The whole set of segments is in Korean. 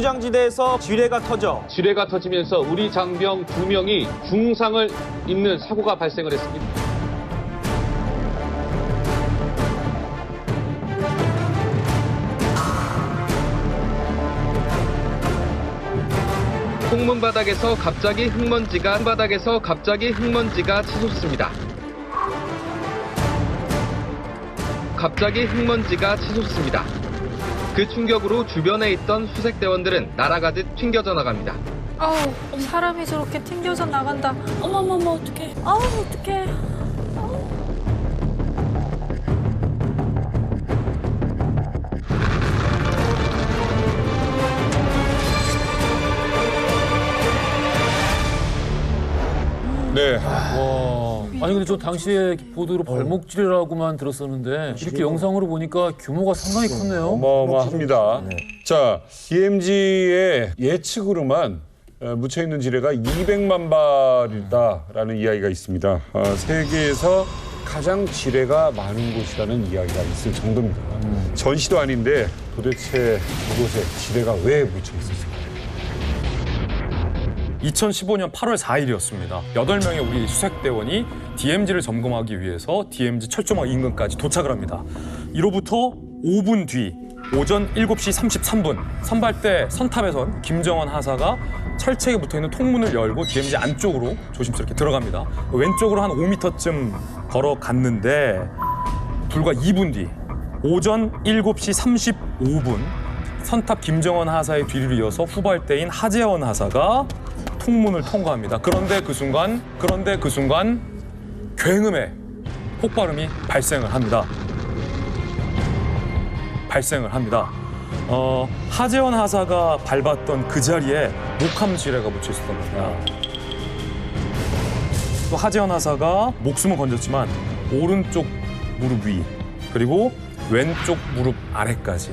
비무장지대에서 지뢰가 터지면서 우리 장병 2명이 중상을 입는 사고가 발생을 했습니다. 통문 바닥에서 갑자기 흙먼지가 치솟습니다. 그 충격으로 주변에 있던 수색대원들은 날아가듯 튕겨져 나갑니다. 아우, 사람이 저렇게 튕겨져 나간다. 어머머머, 어떡해. 아우, 어떡해. 네. 와. 아니 근데 저 당시에 보도로 발목질이라고만 들었었는데 이렇게 영상으로 보니까 규모가 상당히 컸네요. 어마어마합니다. 자, DMZ의 예측으로만 묻혀있는 지뢰가 200만 발이다라는 이야기가 있습니다. 세계에서 가장 지뢰가 많은 곳이라는 이야기가 있을 정도입니다. 전시도 아닌데 도대체 그곳에 지뢰가 왜 묻혀 있었을까요? 2015년 8월 4일이었습니다. 8명의 우리 수색대원이 DMZ를 점검하기 위해서 DMZ 철조망 인근까지 도착을 합니다. 이로부터 5분 뒤 오전 7시 33분 선발대 선탑에선 김정원 하사가 철책에 붙어있는 통문을 열고 DMZ 안쪽으로 조심스럽게 들어갑니다. 왼쪽으로 한 5m쯤 걸어갔는데 불과 2분 뒤 오전 7시 35분 선탑 김정원 하사의 뒤를 이어서 후발대인 하재원 하사가 통문을 통과합니다. 그런데 그 순간 굉음의 폭발음이 발생을 합니다. 하재원 하사가 밟았던 그 자리에 목함 지뢰가 묻혀 있었던 겁니다. 또 하재원 하사가 목숨은 건졌지만 오른쪽 무릎 위 그리고 왼쪽 무릎 아래까지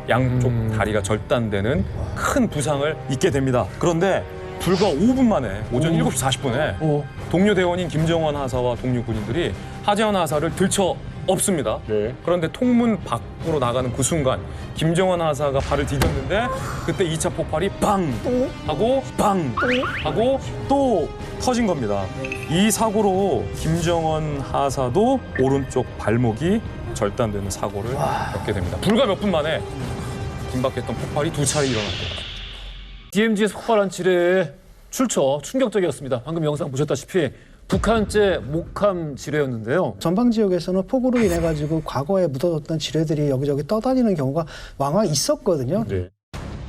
양쪽 다리가 절단되는 큰 부상을 입게 됩니다. 그런데 불과 5분 만에 오전 7시 40분에 동료 대원인 김정원 하사와 동료 군인들이 하재원 하사를 들쳐 업습니다. 네. 그런데 통문 밖으로 나가는 그 순간 김정원 하사가 발을 디뎠는데 그때 2차 폭발이 빵 하고 또 터진 겁니다. 이 사고로 김정원 하사도 오른쪽 발목이 절단되는 사고를 겪게 됩니다. 불과 몇 분 만에 긴박했던 폭발이 2차례 일어났습니다. DMZ에서 폭발한 지뢰의 출처 충격적이었습니다. 방금 영상 보셨다시피 북한제 목함 지뢰였는데요. 전방 지역에서는 폭우로 인해 가지고 과거에 묻어뒀던 지뢰들이 여기저기 떠다니는 경우가 왕왕 있었거든요. 네.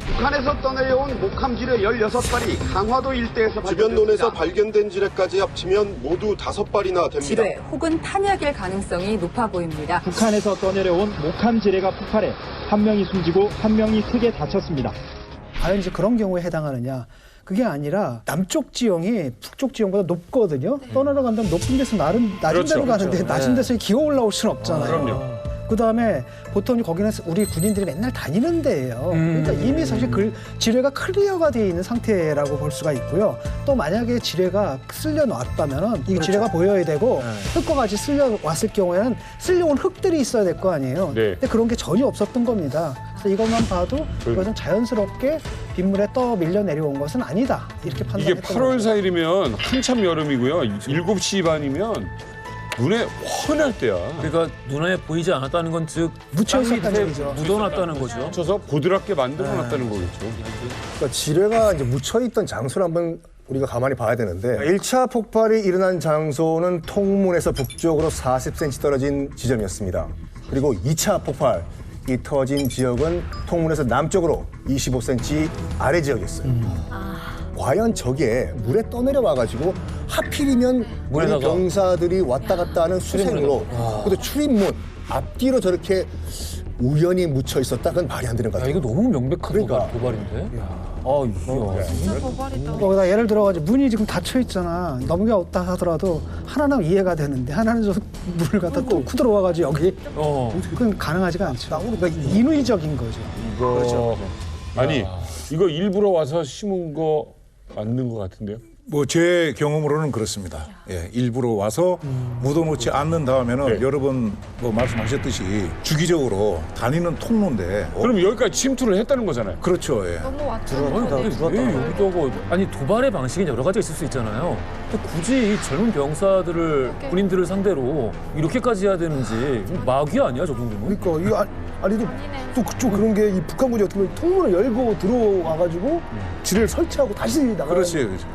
북한에서 떠내려온 목함지뢰 16발이 강화도 일대에서 주변 논에서 발견된 지뢰까지 합치면 모두 5발이나 됩니다. 지뢰 혹은 탄약일 가능성이 높아 보입니다. 북한에서 떠내려온 목함지뢰가 폭발해 한 명이 숨지고 한 명이 크게 다쳤습니다. 과연 이제 그런 경우에 해당하느냐? 그게 아니라 남쪽 지형이 북쪽 지형보다 높거든요. 떠내려간다면 높은 데서 낮은 데로 가는데 낮은 데서 기어 올라올 수는 없잖아요. 그다음에 보통 거기는 우리 군인들이 맨날 다니는 데예요. 그러니까 이미 사실 지뢰가 클리어가 되어 있는 상태라고 볼 수가 있고요. 또 만약에 지뢰가 쓸려 놨다면은 이 지뢰가 보여야 되고 흙과 같이 쓸려 왔을 경우에는 쓸려온 흙들이 있어야 될 거 아니에요. 근데 그런 게 전혀 없었던 겁니다. 그래서 이것만 봐도 이것은 자연스럽게 빗물에 밀려 내려온 것은 아니다. 이렇게 판단했던 이게 8월 4일이면 한참 여름이고요. 7시 반이면 눈에 훤할 때야. 그러니까 눈에 보이지 않았다는 건 즉 묻혀 있었다는 얘기죠. 묻어놨다는 거죠. 묻혀서 고드랍게 만들어놨다는 거겠죠. 그러니까 지뢰가 이제 묻혀있던 장소를 한번 우리가 가만히 봐야 되는데 1차 폭발이 일어난 장소는 통문에서 북쪽으로 40cm 떨어진 지점이었습니다. 그리고 2차 폭발이 터진 지역은 통문에서 남쪽으로 25cm 아래 지역이었어요. 과연 저게 물에 떠내려 와가지고 하필이면 우리 병사들이 왔다 갔다 하는 수색로로 또 출입문 앞뒤로 저렇게 우연히 묻혀 있었다? 그건 말이 안 되는 것 같아요. 이거 너무 명백한 도발인데? 거기다 예를 들어가지고 문이 지금 닫혀 있잖아. 넘겨왔다 하더라도 하나는 이해가 되는데 하나는 저 물을 갖다 또 들어와가지고 여기 그건 가능하지가 않죠. 그러니까 인위적인 거죠. 아니 이거 일부러 와서 심은 거 맞는 것 같은데요? 뭐 제 경험으로는 그렇습니다. 예, 일부러 와서 묻어놓지 않는 다음에는 여러 번 뭐 말씀하셨듯이 주기적으로 다니는 통로인데 그럼 여기까지 침투를 했다는 거잖아요. 그렇죠. 예. 너무 아니, 근데 왜 여기다가 아니 도발의 방식은 여러 가지가 있을 수 있잖아요. 근데 굳이 이 젊은 병사들을 군인들을 상대로 이렇게까지 해야 되는지 마귀 아니야 저 정도면? 그러니까 이거 아니 또 그쪽 그런 게 이 북한군이 어떻게 보면 통문을 열고 들어와가지고 지뢰를 설치하고 다시 나가는. 그렇지, 그렇지.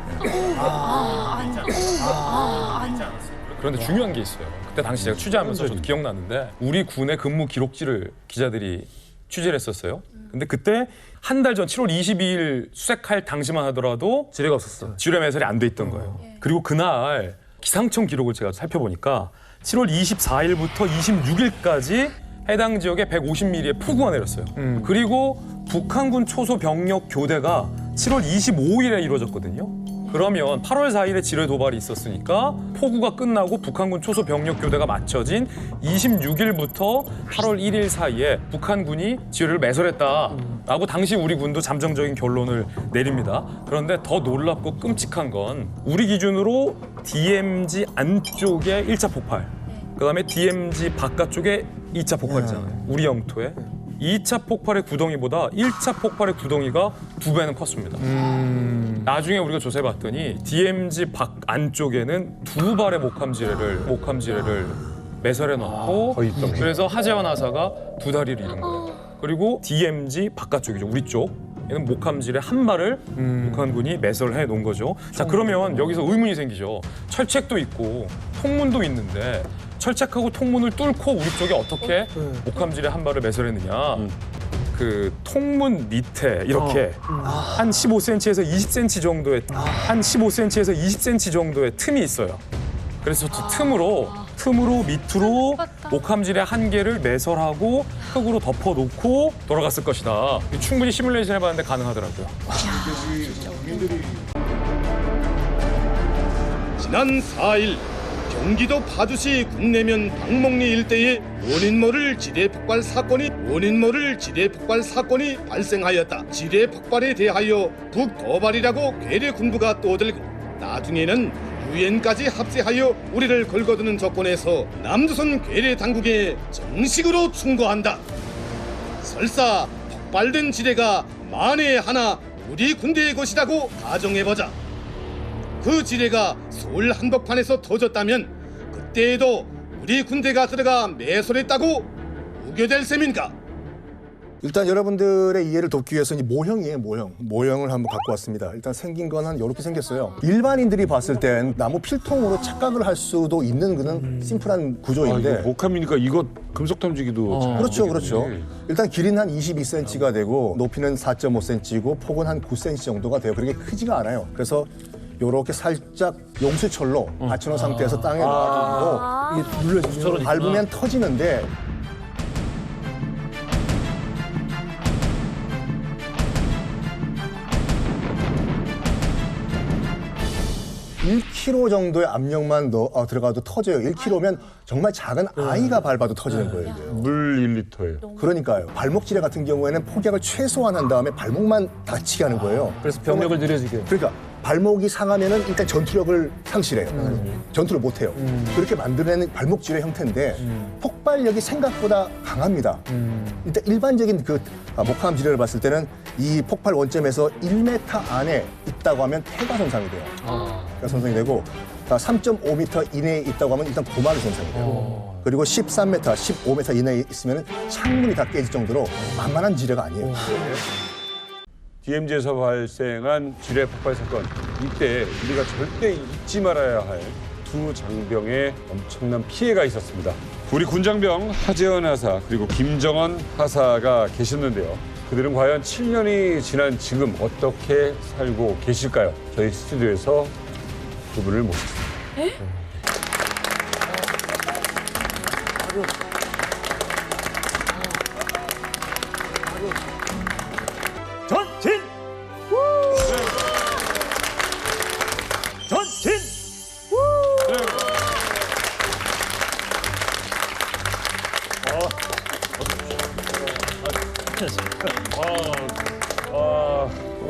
그런데 중요한 게 있어요. 그때 당시 제가 취재하면서 저도 기억나는데 우리 군의 근무 기록지를 기자들이 취재를 했었어요. 근데 그때 한 달 전 7월 22일 수색할 당시만 하더라도 지뢰가 없었어. 지뢰 매설이 안 돼 있던 거예요. 그리고 그날 기상청 기록을 제가 살펴보니까 7월 24일부터 26일까지 해당 지역에 150mm의 폭우가 내렸어요. 그리고 북한군 초소 병력 교대가 7월 25일에 이루어졌거든요. 그러면 8월 4일에 지뢰 도발이 있었으니까 폭우가 끝나고 북한군 초소 병력 교대가 맞춰진 26일부터 8월 1일 사이에 북한군이 지뢰를 매설했다라고 당시 우리 군도 잠정적인 결론을 내립니다. 그런데 더 놀랍고 끔찍한 건 우리 기준으로 DMZ 안쪽에 1차 폭발, 그다음에 DMZ 바깥쪽에 2차 폭발이잖아요. 우리 영토에. 2차 폭발의 구덩이보다 1차 폭발의 구덩이가 2배는 컸습니다. 나중에 우리가 조사해봤더니 DMZ 밖 안쪽에는 2발의 목함지뢰를 매설해놓고 그래서 하재환 하사가 2다리를 잃은 거예요. 그리고 DMZ 바깥쪽이죠. 우리 쪽에는 목함지뢰 1발을 북한군이 매설해 놓은 거죠. 자, 그러면 여기서 의문이 생기죠. 철책도 있고 통문도 있는데 철책하고 통문을 뚫고 우리 쪽에 어떻게 목함지뢰 1발을 매설했느냐. 그 통문 밑에 이렇게 한 15cm에서 20cm 정도의 한 15cm에서 20cm 정도의 틈이 있어요. 그래서 저 틈으로 밑으로 목함지뢰 1개를 매설하고 흙으로 덮어놓고 돌아갔을 것이다. 충분히 시뮬레이션 해봤는데 가능하더라고요. 지난 4일 경기도 파주시 국내면 박목리 일대에 원인 모를 지뢰 폭발 사건이 발생하였다. 지뢰 폭발에 대하여 북도발이라고 괴뢰 군부가 떠들고 나중에는 유엔까지 합세하여 우리를 걸거두는 조건에서 남조선 괴뢰 당국에 정식으로 충고한다. 설사 폭발된 지뢰가 만에 하나 우리 군대의 것이라고 가정해보자. 그 지뢰가 서울 한복판에서 터졌다면 그때에도 우리 군대가 들어가 매설했다고 우겨될 셈인가? 일단 여러분들의 이해를 돕기 위해서 이 모형이에요, 모형을 한번 갖고 왔습니다. 일단 생긴 건 한 이렇게 생겼어요. 일반인들이 봤을 땐 나무 필통으로 착각을 할 수도 있는 그런 심플한 구조인데 목함이니까 이거 금속 탐지기도 그렇죠. 일단 길이는 한 22cm가 되고 높이는 4.5cm고 폭은 한 9cm 정도가 돼요. 그렇게 크지가 않아요. 그래서 요렇게 살짝 용수철로 받쳐놓은 상태에서 땅에 놔두고 이게 눌러주면 밟으면 터지는데 1kg 정도의 압력만 들어가도 터져요. 1kg면 정말 작은 아이가 밟아도 터지는 거예요. 이게. 물 1리터예요. 그러니까요. 발목 지뢰 같은 경우에는 폭약을 최소화한 다음에 발목만 다치게 하는 거예요. 그래서 병력을 늘려주게. 그러니까 발목이 상하면은 일단 전투력을 상실해요. 전투를 못 해요. 그렇게 만들어내는 발목 지뢰 형태인데 폭발력이 생각보다 강합니다. 일단 일반적인 그 목함 지뢰를 봤을 때는 이 폭발 원점에서 1m 안에 있다고 하면 폐가 손상이 돼요. 폐가 손상이 되고 3.5m 이내에 있다고 하면 일단 고막이 손상이 돼요. 그리고 13m, 15m 이내에 있으면 창문이 다 깨질 정도로 만만한 지뢰가 아니에요. DMZ에서 발생한 지뢰 폭발 사건, 이때 우리가 절대 잊지 말아야 할 두 장병의 엄청난 피해가 있었습니다. 우리 군장병 하재헌 하사 그리고 김정원 하사가 계셨는데요. 그들은 과연 7년이 지난 지금 어떻게 살고 계실까요? 저희 스튜디오에서 두 분을 모셨습니다. 전진! 전진!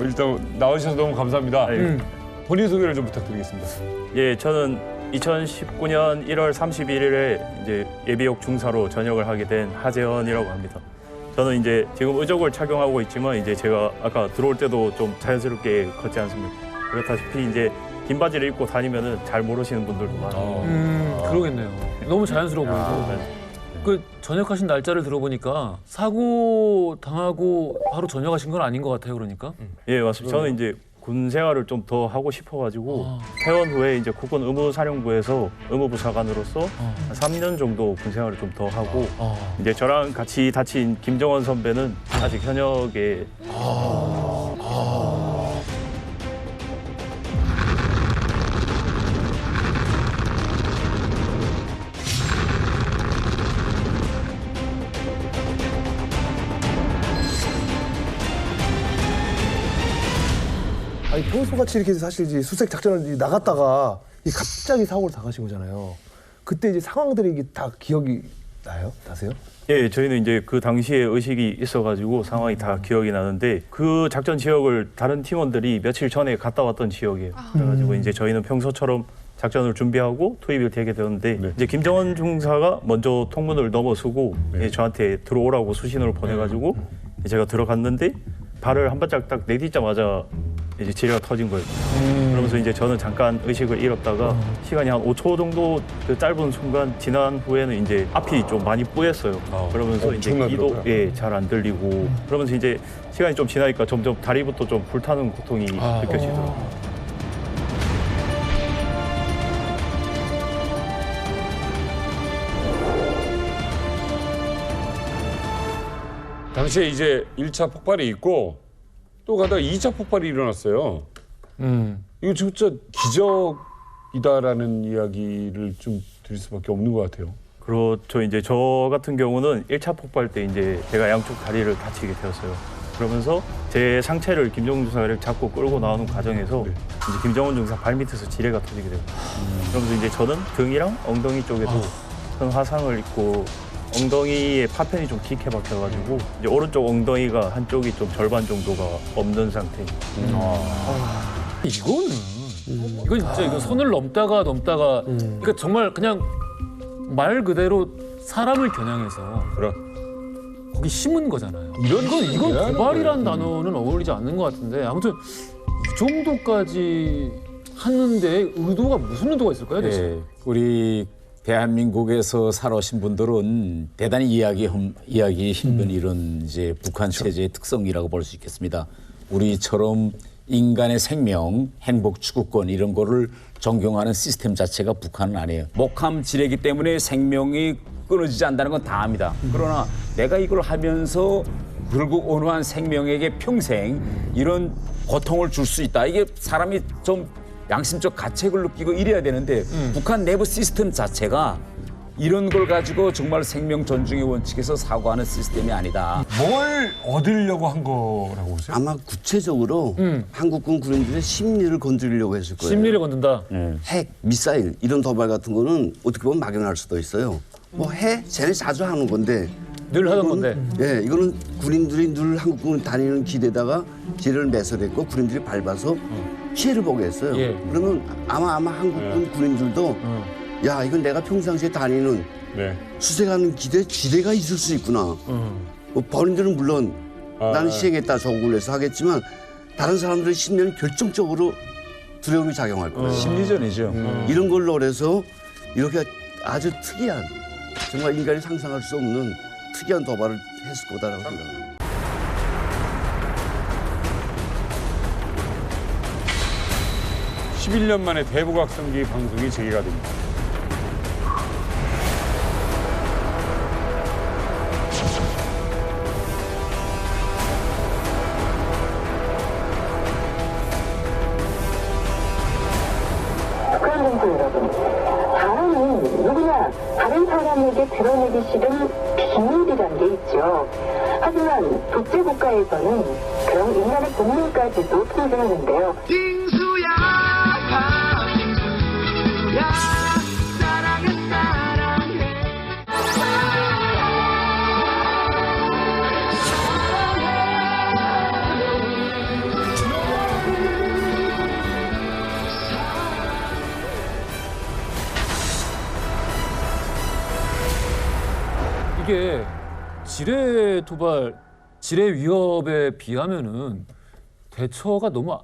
일단 나와주셔서 너무 감사합니다. 본인 소개를 좀 부탁드리겠습니다. 예, 저는 2019년 1월 31일에 이제 예비역 중사로 전역을 하게 된 하재헌이라고 합니다. 저는 이제 지금 의족을 착용하고 있지만 이제 제가 아까 들어올 때도 좀 자연스럽게 걷지 않습니까? 그렇다시피 이제 긴 바지를 입고 다니면은 잘 모르시는 분들도 많아요. 그러겠네요. 너무 자연스러워 보이고. 그 전역하신 날짜를 들어보니까 사고 당하고 바로 전역하신 건 아닌 것 같아요, 그러니까? 예, 맞습니다. 저는 이제 군 생활을 좀 더 하고 싶어가지고 퇴원 후에 이제 국군 의무사령부에서 의무부 사관으로서 한 3년 정도 군 생활을 좀 더 하고 이제 저랑 같이 다친 김정원 선배는 아직 현역에 아니 평소같이 이렇게 사실 이제 수색 작전을 나갔다가 갑자기 사고를 당하신 거잖아요. 그때 이제 상황들이 이게 다 기억이 나세요? 예, 저희는 이제 그 당시에 의식이 있어가지고 상황이 다 기억이 나는데 그 작전 지역을 다른 팀원들이 며칠 전에 갔다 왔던 지역이에요. 그래가지고 이제 저희는 평소처럼 작전을 준비하고 투입이 되게 되었는데 이제 김정원 중사가 먼저 통문을 넘어서고 저한테 들어오라고 수신호를 보내가지고 제가 들어갔는데 발을 한 발짝 딱 내딛자마자 이제 지뢰가 터진 거예요. 그러면서 이제 저는 잠깐 의식을 잃었다가 시간이 한 5초 정도 그 짧은 순간 지난 후에는 이제 앞이 좀 많이 뿌였어요. 그러면서 이제 귀도 잘 안 들리고 그러면서 이제 시간이 좀 지나니까 점점 다리부터 좀 불타는 고통이 느껴지더라고요. 당시에 이제 1차 폭발이 있고 또 가다가 2차 폭발이 일어났어요. 이거 진짜 기적이다라는 이야기를 좀 드릴 수밖에 없는 것 같아요. 그렇죠. 이제 저 같은 경우는 1차 폭발 때 이제 제가 양쪽 다리를 다치게 되었어요. 그러면서 제 상체를 김정은 중사를 잡고 끌고 나오는 과정에서 이제 김정은 중사 발밑에서 지뢰가 터지게 돼요. 그러면서 이제 저는 등이랑 엉덩이 쪽에도 큰 화상을 입고 엉덩이에 파편이 좀 깊게 박혀가지고 이제 오른쪽 엉덩이가 한쪽이 좀 절반 정도가 없는 상태. 이건 진짜 이거 선을 넘다가 그러니까 정말 그냥 말 그대로 사람을 겨냥해서 거기 심은 거잖아요. 이건 도발이라는 단어는 어울리지 않는 것 같은데 아무튼 이 정도까지 하는데 의도가 무슨 의도가 있을까요? 네, 우리 대한민국에서 살아오신 분들은 대단히 이야기 힘든 이런 이제 북한 체제의 특성이라고 볼 수 있겠습니다. 우리처럼 인간의 생명, 행복 추구권 이런 거를 존경하는 시스템 자체가 북한은 아니에요. 목함 지뢰기 때문에 생명이 끊어지지 않는다는 건 다 압니다. 그러나 내가 이걸 하면서 결국 어느 한 생명에게 평생 이런 고통을 줄 수 있다. 이게 사람이 좀 양심적 가책을 느끼고 이래야 되는데 북한 내부 시스템 자체가 이런 걸 가지고 정말 생명 존중의 원칙에서 사고하는 시스템이 아니다. 뭘 얻으려고 한 거라고 보세요? 아마 구체적으로 한국군 군인들의 심리를 건드리려고 했을 거예요. 심리를 건든다? 핵, 미사일 이런 도발 같은 거는 어떻게 보면 막연할 수도 있어요. 뭐 해? 쟤네 자주 하는 건데 늘 하던 건데. 예, 이거는 군인들이 늘 한국군 다니는 길에다가 지뢰를 매설했고 군인들이 밟아서 피해를 보게 했어요. 그러면 아마 한국군 군인들도 야, 이건 내가 평상시에 다니는 수색하는 길에 지뢰가 있을 수 있구나. 뭐 본인들은 물론 나는 시행했다 저걸 해서 하겠지만 다른 사람들의 심리는 결정적으로 두려움이 작용할 거예요. 심리전이죠. 이런 걸로 해서 이렇게 아주 특이한 정말 인간이 상상할 수 없는 특이한 도발을 했을 거다라고 생각합니다. (11년) 만에 대북악성기 방송이 재개가 됩니다. 북한 동포 여러분, 사람은 누구나 다른 사람에게 드러내기 싫은 비밀이란 게 있죠. 하지만 독재 국가에서는 그런 인간의 본능까지도 통제하는데요. 빙수야, 빙수야, 사랑해, 사랑해. 이게 지뢰 도발, 지뢰 위협에 비하면은 대처가 너무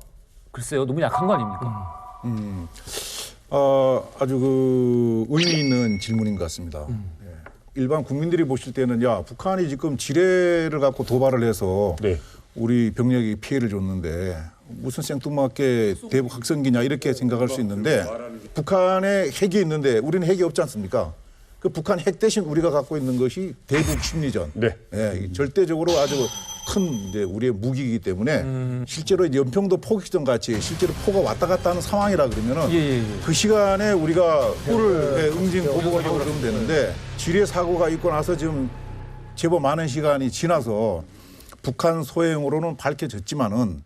글쎄요, 너무 약한 거 아닙니까? 아주 그 의미 있는 질문인 것 같습니다. 예. 일반 국민들이 보실 때는 야 북한이 지금 지뢰를 갖고 도발을 해서 우리 병력이 피해를 줬는데 무슨 생뚱맞게 대북 확성기냐 이렇게 생각할 수 있는데 북한에 핵이 있는데 우리는 핵이 없지 않습니까? 그 북한 핵 대신 우리가 갖고 있는 것이 대북 심리전. 예, 절대적으로 아주 큰 이제 우리의 무기이기 때문에 실제로 이제 연평도 포격전 같이 실제로 포가 왔다 갔다 하는 상황이라 그러면은 그 시간에 우리가 꿀을 응징 보복을 하고 그러면 되는데 지뢰 사고가 있고 나서 지금 제법 많은 시간이 지나서 북한 소행으로는 밝혀졌지만은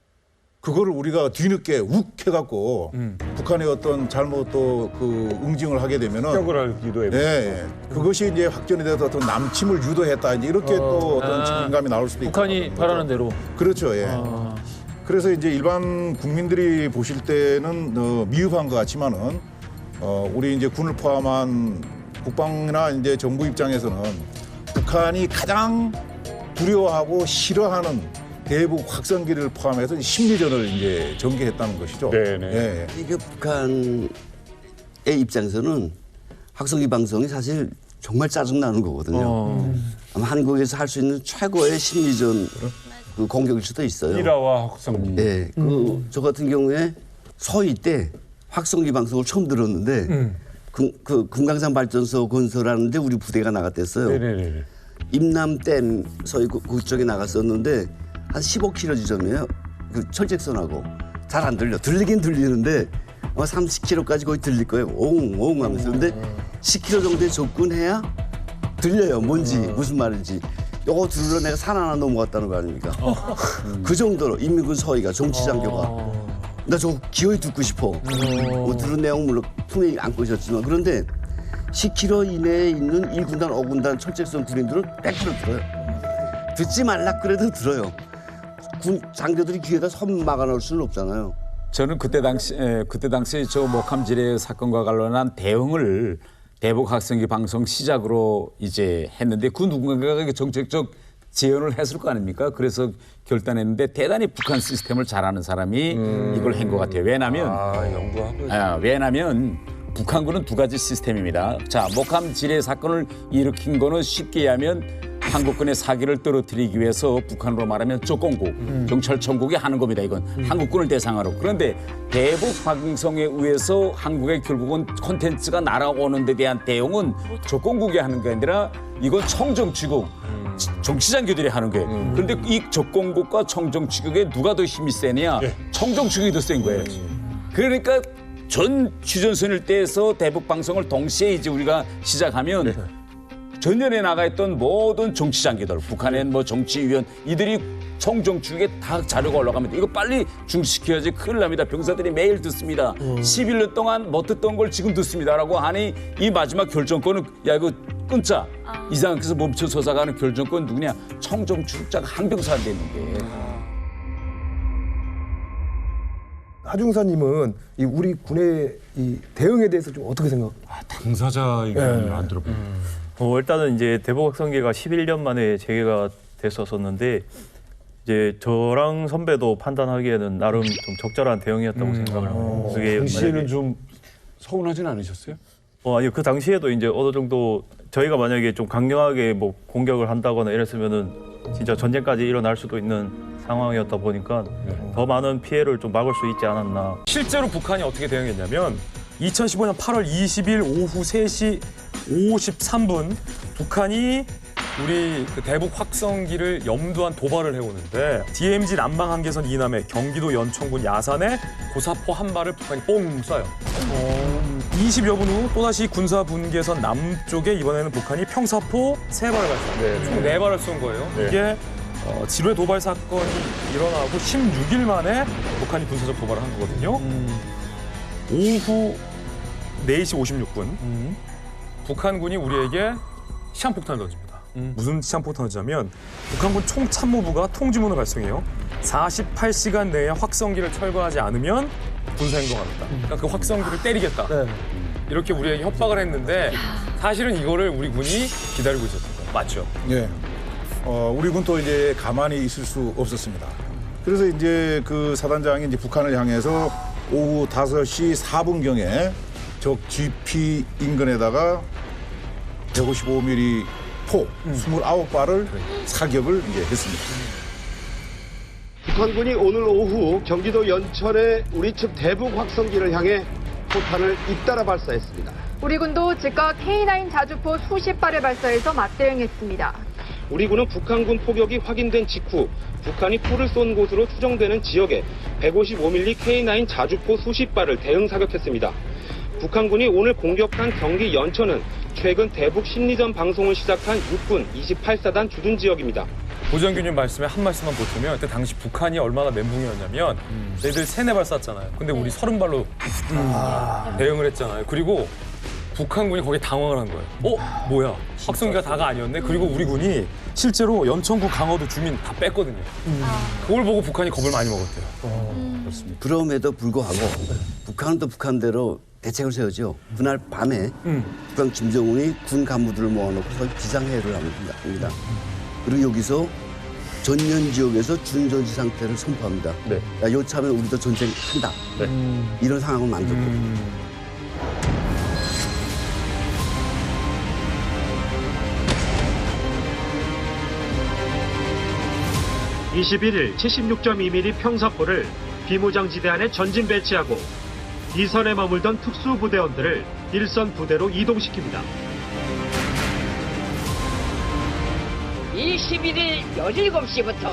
그거를 우리가 뒤늦게 욱 해갖고 북한의 어떤 잘못 또 그 응징을 하게 되면은 격을 유도해. 예, 그것이 이제 확전이 돼서 어떤 남침을 유도했다 이제 이렇게 또 어떤 책임감이 나올 수도 있고. 북한이 바라는 대로. 그렇죠, 예. 그래서 이제 일반 국민들이 보실 때는 미흡한 것 같지만은 우리 이제 군을 포함한 국방이나 이제 정부 입장에서는 북한이 가장 두려워하고 싫어하는 대북 확성기를 포함해서 심리전을 이제 전개했다는 것이죠. 예. 이게 북한의 입장에서는 확성기 방송이 사실 정말 짜증나는 거거든요. 아마 한국에서 할 수 있는 최고의 심리전 그 공격일 수도 있어요. 일화와 확성기. 네, 저 같은 경우에 서희 때 확성기 방송을 처음 들었는데 그 금강산 발전소 건설하는데 우리 부대가 나갔댔어요. 네네네. 임남댐 서희 그쪽에 나갔었는데 한 15km 지점이에요. 그 철책선하고 잘 안 들려. 들리긴 들리는데 30km까지 거의 들릴 거예요. 옹옹 하면서. 근데 10km 정도에 접근해야 들려요. 뭔지 무슨 말인지. 요거 들으러 내가 산 하나 넘어갔다는 거 아닙니까? 그 정도로 인민군 서희가 정치장교가. 나 저거 기어이 듣고 싶어. 뭐 들은 내용 물론 분명히 안고 있었지만 그런데 10km 이내에 있는 1군단, 5군단 철책선 군인들은 100% 들어요. 듣지 말라 그래도 들어요. 군 장교들이 귀에다 선 막아놓을 수는 없잖아요. 저는 그때 당시 저 목함 지뢰 사건과 관련한 대응을 대북 확성기 방송 시작으로 이제 했는데 그 누군가가 정책적 제언을 했을 거 아닙니까? 그래서 결단했는데 대단히 북한 시스템을 잘 아는 사람이 이걸 한 것 같아요. 왜냐하면 북한군은 두 가지 시스템입니다. 자, 목함 지뢰 사건을 일으킨 거는 쉽게 얘기하면 한국군의 사기를 떨어뜨리기 위해서 북한으로 말하면 조건국, 경찰청국이 하는 겁니다. 이건 한국군을 대상으로. 그런데 대북 방송에 의해서 한국의 결국은 콘텐츠가 날아오는 데 대한 대응은 조건국이 하는 게 아니라 이건 청정치국, 정치장교들이 하는 거예요. 그런데 이 조건국과 청정치국에 누가 더 힘이 세냐? 청정치국이 더 센 거예요. 그러니까 전 휴전선일 때에서 대북 방송을 동시에 이제 우리가 시작하면 전년에 나가 있던 모든 정치장교들, 북한의 뭐 정치위원 이들이 청정축에 다 자료가 올라갑니다. 이거 빨리 중지시켜야지 큰일 납니다. 병사들이 매일 듣습니다. 11년 동안 못 듣던 걸 지금 듣습니다라고 하니 이 마지막 결정권은 야 이거 끊자. 이상하게서 멈춰서서 가는 결정권 누구냐? 청정축자가 한병사한테 있는 게. 하중사님은 이 우리 군의 이 대응에 대해서 좀 어떻게 생각하세요? 당사자 얘기는 안 들어봐요. 일단은 이제 대북 확성기가 11년 만에 재개가 됐었는데 이제 저랑 선배도 판단하기에는 나름 좀 적절한 대응이었다고 생각을 합니다. 그게 당시에는 좀 서운하진 않으셨어요? 아니요. 그 당시에도 이제 어느 정도 저희가 만약에 좀 강력하게 뭐 공격을 한다거나 이랬으면은 진짜 전쟁까지 일어날 수도 있는 상황이었다 보니까 더 많은 피해를 좀 막을 수 있지 않았나. 실제로 북한이 어떻게 대응했냐면 2015년 8월 20일 오후 3시 53분 북한이 우리 그 대북 확성기를 염두한 도발을 해오는데 DMZ 남방 한계선 이남에 경기도 연천군 야산에 고사포 한 발을 북한이 뽕 쏴요. 20여 분 후 또다시 군사 분계선 남쪽에 이번에는 북한이 평사포 3발을 발사합니다. 총 4발을 쏜 거예요. 이게 지뢰 도발 사건이 일어나고 16일 만에 북한이 군사적 도발을 한 거거든요. 오후 4시 56분 북한군이 우리에게 시한폭탄을 던집니다. 무슨 시한폭탄을 던지냐면 북한군 총참모부가 통지문을 발송해요. 48시간 내에 확성기를 철거하지 않으면 군사행동합니다. 그러니까 그 확성기를 때리겠다. 이렇게 우리에게 협박을 했는데 사실은 이거를 우리 군이 기다리고 있었던 거예요. 맞죠. 예. 우리 군도 이제 가만히 있을 수 없었습니다. 그래서 이제 그 사단장이 이제 북한을 향해서 오후 5시 4분경에 적 GP 인근에다가 155mm 포 29발을 사격을 이제 했습니다. 북한군이 오늘 오후 경기도 연천의 우리 측 대북 확성기를 향해 포탄을 잇따라 발사했습니다. 우리 군도 즉각 K9 자주포 수십 발을 발사해서 맞대응했습니다. 우리 군은 북한군 포격이 확인된 직후 북한이 포를 쏜 곳으로 추정되는 지역에 155mm K9 자주포 수십 발을 대응 사격했습니다. 북한군이 오늘 공격한 경기 연천은 최근 대북 심리전 방송을 시작한 육군 28사단 주둔 지역입니다. 보정규님 말씀에 한 말씀만 보태면 그때 당시 북한이 얼마나 멘붕이었냐면 얘들 3-4발 쐈잖아요. 근데 우리 30발로 대응을 했잖아요. 그리고 북한군이 거기에 당황을 한 거예요. 뭐야? 확성기가 다가 아니었네? 그리고 우리 군이 실제로 연천구 강화도 주민 다 뺐거든요. 그걸 보고 북한이 겁을 많이 먹었대요. 그렇습니다. 그럼에도 불구하고 북한은 또 북한대로 대책을 세우죠. 그날 밤에 북한 김정은이 군 간부들을 모아놓고 비상회의를 합니다. 그리고 여기서 전면 지역에서 준전시 상태를 선포합니다. 야, 요참에 우리도 전쟁한다. 이런 상황을 만들었거든요. 21일 76.2mm 평사포를 비무장지대 안에 전진 배치하고 이선에 머물던 특수부대원들을 일선 부대로 이동시킵니다. 21일 17시부터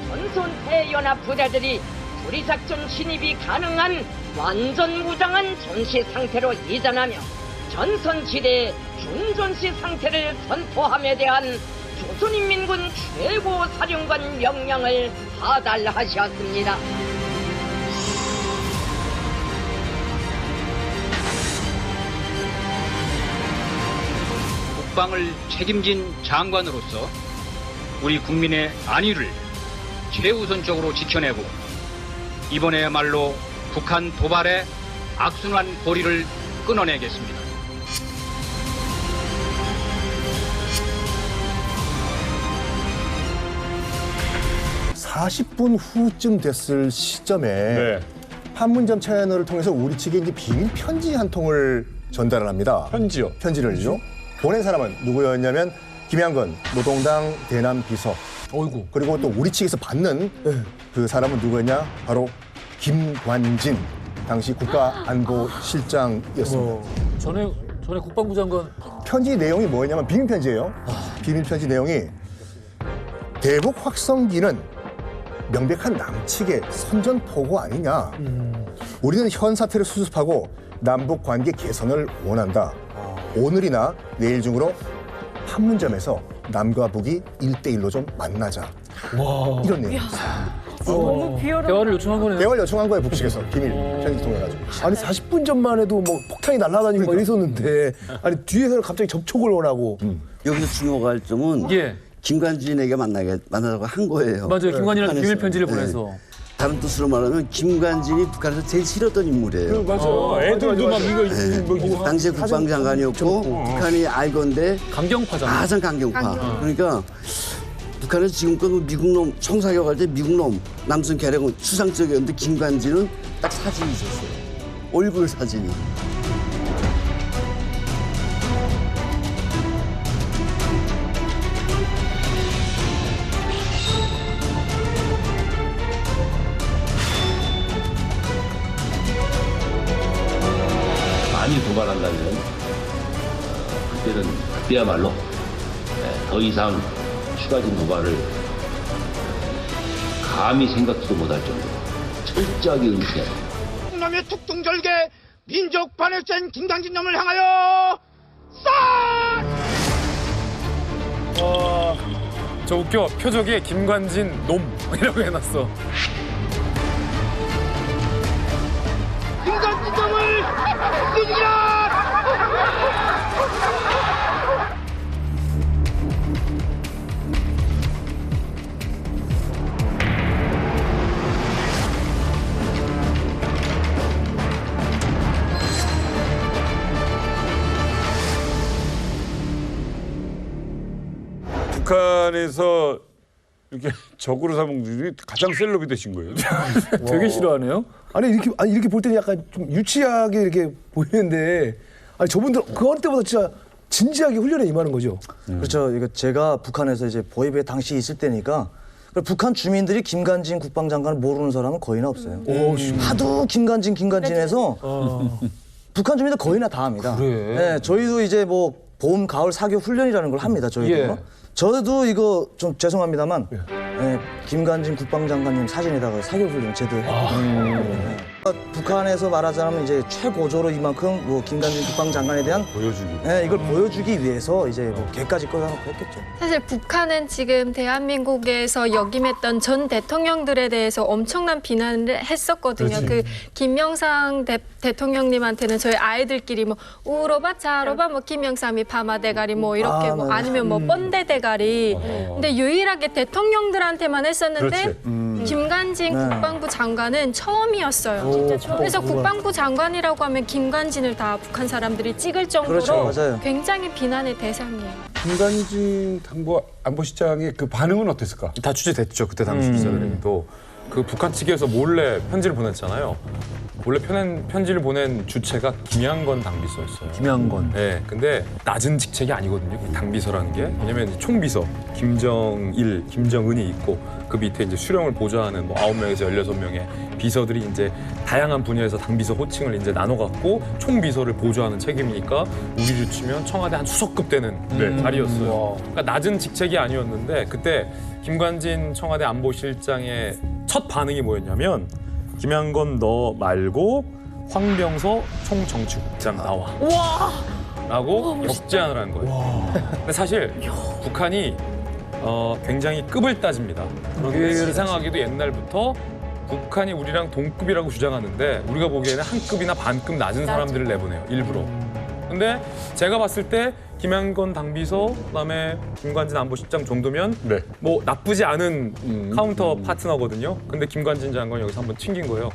전선해연합 부대들이 조리작전 진입이 가능한 완전 무장한 전시 상태로 이전하며 전선지대의 준전시 상태를 선포함에 대한 조선인민군 최고사령관 명령을 하달하셨습니다. 국방을 책임진 장관으로서 우리 국민의 안위를 최우선적으로 지켜내고 이번에야말로 북한 도발의 악순환 고리를 끊어내겠습니다. (40분) 후쯤 됐을 시점에 판문점 채널을 통해서 우리 측에 이제 비밀 편지 한 통을 전달을 합니다. 편지요? 편지를요. 보낸 사람은 누구였냐면 김양건 노동당 대남 비서. 어이구. 그리고 또 우리 측에서 받는 그 사람은 누구였냐? 바로 김관진 당시 국가안보실장이었습니다. 전에 국방부 장관. 편지 내용이 뭐였냐면 비밀 편지예요. 비밀 편지 내용이 대북 확성기는 명백한 남측의 선전포고 아니냐. 우리는 현 사태를 수습하고 남북 관계 개선을 원한다. 오늘이나 내일 중으로 판문점에서 남과 북이 1대1로 좀 만나자. 이런 내용이었어요. 너무 비열한. 대화를 요청한 거네요. 대화를 요청한 거예요, 북측에서. 비밀 편지 통해가지고. 아니 40분 전만 해도 뭐 폭탄이 날아다니고 막 이랬었는데 아니 뒤에서는 갑자기 접촉을 원하고. 여기서 주목할 점은 김관진에게 만나자고 한 거예요. 맞아요. 김관진이랑 북한에서. 비밀 편지를 보내서. 다른 뜻으로 말하면 김관진이 북한에서 제일 싫었던 인물이에요. 맞아요. 애들도 막 이거 당시에 국방장관이었고 북한이 알건데 강경파잖아요. 가장 강경파. 그러니까 북한에서 지금껏 미국놈 총사격할 때 미국놈 남순 계략은 추상적이었는데 김관진은 딱 사진이 있었어요. 얼굴 사진이. 많이 도발한다면 그때야말로 더 이상 추가적인 도발을 감히 생각지도 못할 정도로 철저하게 응시해야 합니다. 놈의 tuk둥절개 민족 반역자인 김관진 놈을 향하여 싹! 저 웃겨. 표적에 김관진 놈이라고 해놨어. 김관진 놈을 죽이라! 북한에서 이렇게 적으로 삼은 분이 가장 셀럽이 되신 거예요. 되게 싫어하네요. 아니 이렇게 볼 때는 약간 좀 유치하게 이렇게 보이는데 아니 저분들 그 어느 때보다 진짜 진지하게 훈련에 임하는 거죠. 그렇죠. 이거 제가 북한에서 이제 보위부에 당시 있을 때니까 북한 주민들이 김관진 국방장관을 모르는 사람은 거의나 없어요. 하도 김관진해서 북한 주민들 거의나 다 압니다. 그래. 네, 저희도 이제 뭐 봄, 가을 사교 훈련이라는 걸 합니다. 저희도. 예. 저도 이거 좀 죄송합니다만 네, 김관진 국방장관님 사진에다가 사교 훈련 제대로 했거든요. 북한에서 말하자면 이제 최고조로 이만큼 뭐 김관진 국방장관에 대한 보여주기. 네, 이걸 보여주기 위해서 이제 뭐 개까지 꺼내놓고 했겠죠. 사실 북한은 지금 대한민국에서 역임했던 전 대통령들에 대해서 엄청난 비난을 했었거든요. 그렇지. 그 김영삼 대통령님한테는 저희 아이들끼리 뭐 우로바 자로바 뭐 김영삼이 파마 대가리 뭐 이렇게 뭐 아니면 뭐 뻔대 대가리. 근데 유일하게 대통령들한테만 했었는데 김관진 국방부 장관은 처음이었어요. 그래서 국방부 장관이라고 하면 김관진을 다 북한 사람들이 찍을 정도로 그렇죠, 맞아요. 굉장히 비난의 대상이에요. 김관진 안보실장의 그 반응은 어땠을까? 다 취재됐죠. 그때 당시 기자들에게도. 그 북한 측에서 몰래 편지를 보냈잖아요. 원래 편지를 보낸 주체가 김양건 당비서였어요. 김양건. 네, 근데 낮은 직책이 아니거든요. 이 당비서라는 게. 왜냐면 총비서 김정일, 김정은이 있고 그 밑에 이제 수령을 보좌하는 뭐 9명에서 16명의 비서들이 이제 다양한 분야에서 당비서 호칭을 이제 나눠갖고 총비서를 보좌하는 책임이니까 우리로 치면 청와대 한 수석급 되는 자리였어요. 그러니까 낮은 직책이 아니었는데 그때 김관진 청와대 안보실장의 첫 반응이 뭐였냐면 김양건 너 말고 황병서 총정치국장 나와. 라고 역제안을 한 거예요. 근데 사실 북한이 굉장히 급을 따집니다. 이상하게도 옛날부터 북한이 우리랑 동급이라고 주장하는데 우리가 보기에는 한 급이나 반급 낮은 사람들을 내보내요. 일부러. 근데 제가 봤을 때 김양건 당비서 그다음에 김관진 안보실장 정도면 뭐 나쁘지 않은 카운터 파트너거든요. 근데 김관진 장관이 여기서 한번 튕긴 거예요.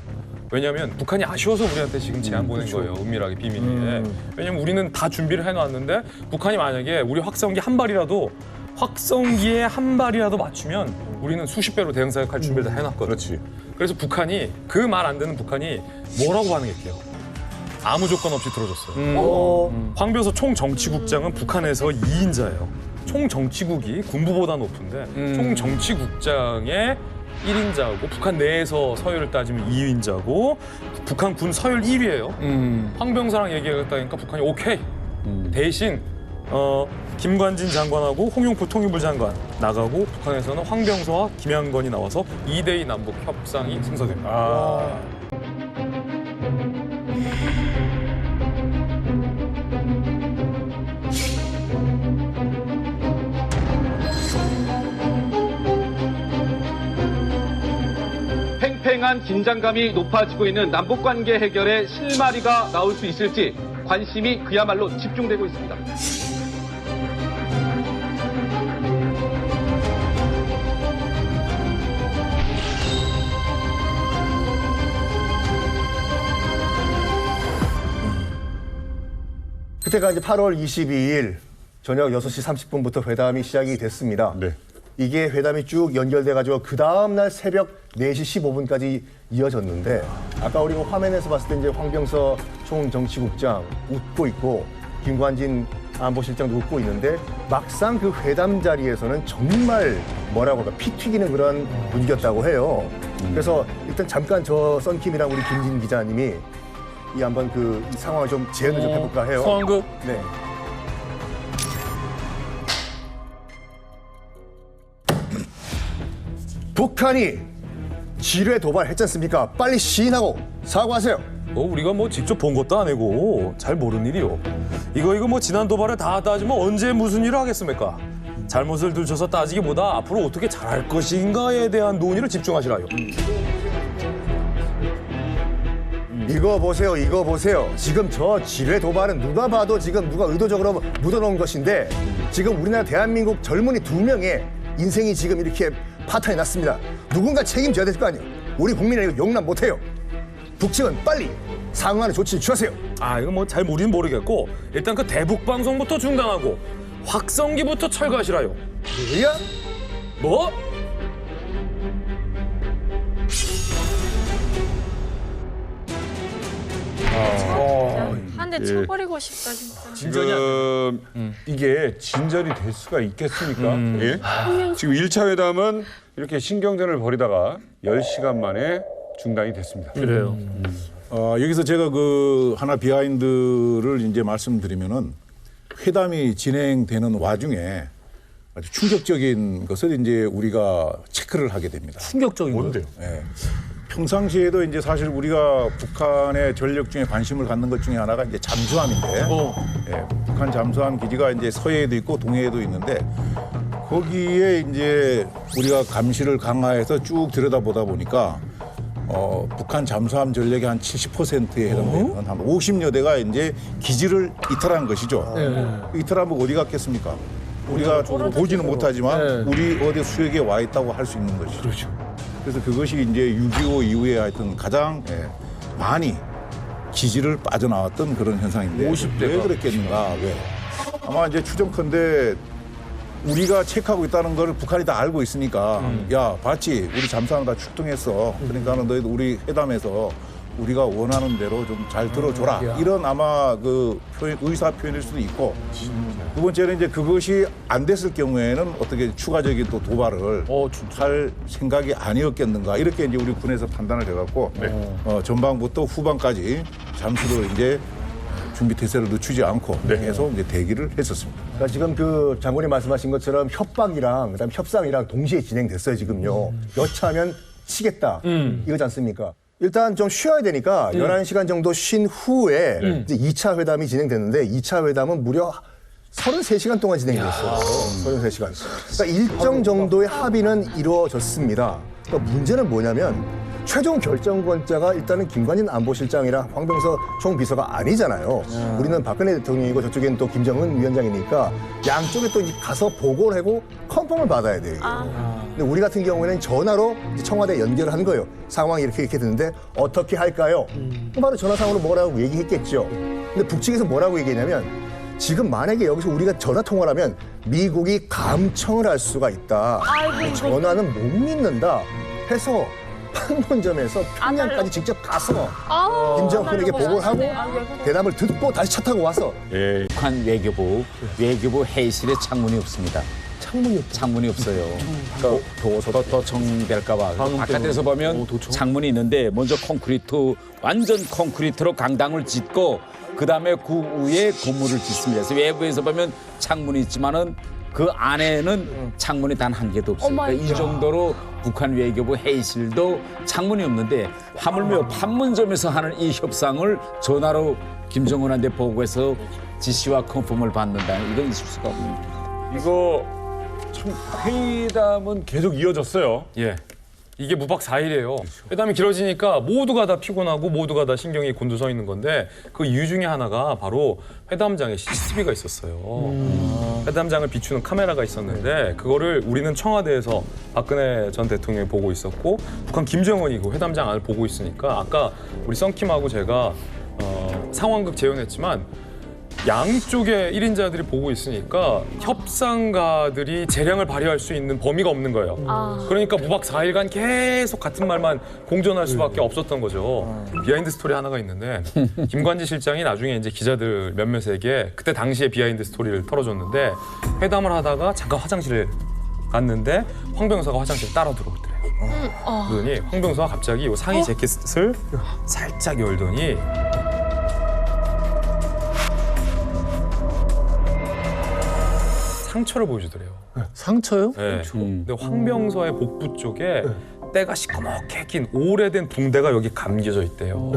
왜냐하면 북한이 아쉬워서 우리한테 지금 제안 보낸 거예요. 은밀하게 비밀리에. 왜냐면 우리는 다 준비를 해놨는데 북한이 만약에 우리 확성기 한 발이라도 확성기에 한 발이라도 맞추면 우리는 수십 배로 대응 사격할 준비를 다 해놨거든요. 그렇지. 그래서 북한이 그 말 안 듣는 북한이 뭐라고 반응했게요? 아무 조건 없이 들어줬어요. 황병서 총정치국장은 북한에서 2인자예요. 총정치국이 군부보다 높은데 총정치국장의 1인자고 북한 내에서 서열을 따지면 2인자고 북한 군 서열 1위예요. 황병서랑 얘기하겠다니까 북한이 오케이. 대신 김관진 장관하고 홍용표 통일부 장관 나가고 북한에서는 황병서와 김양건이 나와서 2대2 남북 협상이 성사됩니다. 팽팽한 긴장감이 높아지고 있는 남북관계 해결에 실마리가 나올 수 있을지 관심이 그야말로 집중되고 있습니다. 그때가 이제 8월 22일 저녁 6시 30분부터 회담이 시작이 됐습니다. 이게 회담이 쭉 연결돼가지고 그 다음날 새벽 4시 15분까지 이어졌는데 아까 우리 화면에서 봤을 때 이제 황병서 총정치국장 웃고 있고 김관진 안보실장도 웃고 있는데 막상 그 회담 자리에서는 정말 뭐라고 할까 피 튀기는 그런 분위기였다고 해요. 그래서 일단 잠깐 저 썬킴이랑 우리 김진 기자님이 이 한번 그 상황을 좀 재현을 좀 해볼까 해요. 상황극? 네. 북한이 지뢰 도발했지 않습니까? 빨리 시인하고 사과하세요. 우리가 뭐 직접 본 것도 아니고 잘 모르는 일이요. 이거 뭐 지난 도발을 다 따지면 언제 무슨 일을 하겠습니까? 잘못을 들춰서 따지기보다 앞으로 어떻게 잘할 것인가에 대한 논의를 집중하시라요. 이거 보세요. 지금 저 지뢰 도발은 누가 봐도 지금 누가 의도적으로 묻어놓은 것인데 지금 우리나라 대한민국 젊은이 2명의 인생이 지금 이렇게 파탄이 났습니다. 누군가 책임져야 될 거 아니에요. 우리 국민은 이거 용납 못해요. 북측은 빨리 상응하는 조치를 취하세요. 이거 뭐 잘 모르긴 모르겠고 일단 그 대북 방송부터 중단하고 확성기부터 철거하시라요. 뭐야? 뭐? 한 대 쳐버리고 싶다 진짜. 지금 이게 진전이 될 수가 있겠습니까? 예? 지금 1차 회담은 이렇게 신경전을 벌이다가 10시간 만에 중단이 됐습니다. 그래요. 여기서 제가 그 하나 비하인드를 이제 말씀드리면은 회담이 진행되는 와중에 아주 충격적인 것을 이제 우리가 체크를 하게 됩니다. 충격적인 뭔데요? 예. 평상시에도 이제 사실 우리가 북한의 전력 중에 관심을 갖는 것 중에 하나가 이제 잠수함인데, 예, 북한 잠수함 기지가 이제 서해에도 있고 동해에도 있는데 거기에 이제 우리가 감시를 강화해서 쭉 들여다보다 보니까 북한 잠수함 전력의 한 70%에 해당되는 한 50여 대가 이제 기지를 이탈한 것이죠. 이탈하면 어디 갔겠습니까? 우리가 보지는 못하지만 우리 어디 수역에 와 있다고 할 수 있는 것이죠. 그렇죠. 그래서 그것이 이제 6.25 이후에 하여튼 가장 많이 기지를 빠져나왔던 그런 현상인데 50대가. 왜 그랬겠는가? 왜? 아마 이제 추정컨대 우리가 체크하고 있다는 걸 북한이 다 알고 있으니까 야, 봤지? 우리 잠수함 다 출동했어. 그러니까는 너희도 우리 회담에서 우리가 원하는 대로 좀 잘 들어줘라. 이런 아마 그 의사 표현일 수도 있고 두 번째는 이제 그것이 안 됐을 경우에는 어떻게 추가적인 또 도발을 할 생각이 아니었겠는가. 이렇게 이제 우리 군에서 판단을 해갖고 전방부터 후방까지 잠수를 이제 준비 태세를 늦추지 않고 계속 이제 대기를 했었습니다. 그러니까 지금 그 장군이 말씀하신 것처럼 협박이랑 그다음 협상이랑 동시에 진행됐어요 지금요. 여차하면 치겠다 이거지 않습니까? 일단 좀 쉬어야 되니까 11시간 정도 쉰 후에 이제 2차 회담이 진행됐는데 2차 회담은 무려 33시간 동안 진행됐어요. 33시간. 그러니까 일정 정도의 합의는 이루어졌습니다. 그러니까 문제는 뭐냐면 최종 결정권자가 일단은 김관진 안보실장이랑 황병서 총비서가 아니잖아요. 우리는 박근혜 대통령이고 저쪽엔 또 김정은 위원장이니까 양쪽에 또 가서 보고를 하고 컨펌을 받아야 돼요. 근데 우리 같은 경우에는 전화로 청와대 연결을 한 거예요. 상황이 이렇게 됐는데 어떻게 할까요? 바로 전화상으로 뭐라고 얘기했겠죠. 근데 북측에서 뭐라고 얘기했냐면 지금 만약에 여기서 우리가 전화 통화를 하면 미국이 감청을 할 수가 있다. 전화는 못 믿는다 해서 판문점에서 평양까지 직접 가서 김정은에게 보고를 하고 대답을 듣고 다시 차 타고 와서 북한 외교부 회의실에 창문이 없습니다. 창문이 없어요. 도청될까봐. 바깥에서 보면 창문이 있는데 먼저 완전 콘크리트로 강당을 짓고 그 다음에 그 위에 건물을 짓습니다. 그래서 외부에서 보면 창문이 있지만은 그 안에는 창문이 단 한 개도 없어요. 그러니까 이 정도로 북한 외교부 회의실도 창문이 없는데 하물며 판문점에서 하는 이 협상을 전화로 김정은한테 보고해서 지시와 컨펌을 받는다. 이건 있을 수가 없습니다. 이거 참 회담은 계속 이어졌어요. 예. 이게 무박 4일이에요. 회담이 길어지니까 모두가 다 피곤하고 모두가 다 신경이 곤두서 있는 건데 그 이유 중에 하나가 바로 회담장에 CCTV가 있었어요. 회담장을 비추는 카메라가 있었는데 그거를 우리는 청와대에서 박근혜 전 대통령이 보고 있었고 북한 김정은이 그 회담장 안을 보고 있으니까 아까 우리 썬킴하고 제가 상황극 재현했지만 양쪽의 1인자들이 보고 있으니까 협상가들이 재량을 발휘할 수 있는 범위가 없는 거예요. 그러니까 무박 4일간 계속 같은 말만 공존할 수밖에 없었던 거죠. 비하인드 스토리 하나가 있는데 김관진 실장이 나중에 이제 기자들 몇몇에게 그때 당시의 비하인드 스토리를 털어줬는데 회담을 하다가 잠깐 화장실을 갔는데 황병서가 화장실에 따라 들어오더래요. 그러더니 황병서가 갑자기 이 상의 재킷을 살짝 열더니 상처를 보여주더래요. 상처요? 네. 근데 황병서의 복부 쪽에 때가 시커멓게 낀 오래된 붕대가 여기 감겨져 있대요.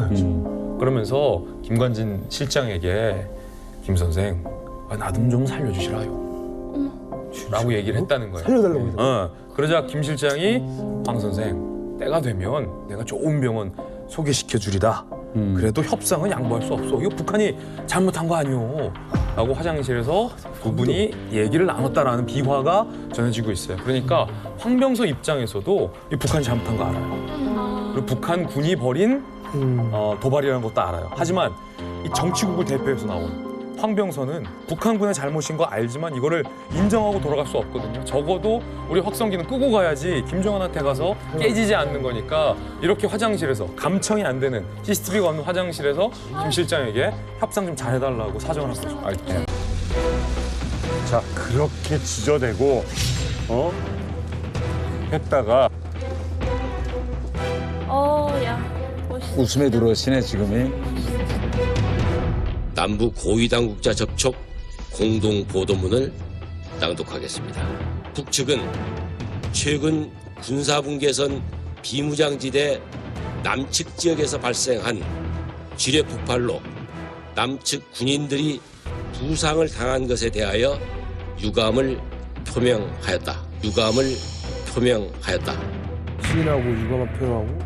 그러면서 김관진 실장에게 김 선생 나 좀 살려주시라요. 라고 얘기를 했다는 거예요. 살려달라고. 그러자 김 실장이 황 선생 때가 되면 내가 좋은 병원 소개시켜 주리다. 그래도 협상은 양보할 수 없어. 이거 북한이 잘못한 거 아니오. 라고 화장실에서 두 분이 얘기를 나눴다라는 비화가 전해지고 있어요. 그러니까 황병서 입장에서도 이 북한이 잘못한 거 알아요. 그리고 북한 군이 벌인 도발이라는 것도 알아요. 하지만 이 정치국을 대표해서 나온 황병선은 북한군의 잘못인 거 알지만 이거를 인정하고 돌아갈 수 없거든요. 적어도 우리 확성기는 끄고 가야지 김정은한테 가서 깨지지 않는 거니까 이렇게 화장실에서 감청이 안 되는 CCTV가 없는 화장실에서 김 실장에게 협상 좀 잘해달라고 사정을 한 거죠. 자, 그렇게 지저대고 했다가 야. 웃음에 들어오시네 지금이. 남북 고위당국자 접촉 공동 보도문을 낭독하겠습니다. 북측은 최근 군사분계선 비무장지대 남측 지역에서 발생한 지뢰 폭발로 남측 군인들이 부상을 당한 것에 대하여 유감을 표명하였다. 시인하고 유감을 표명하고.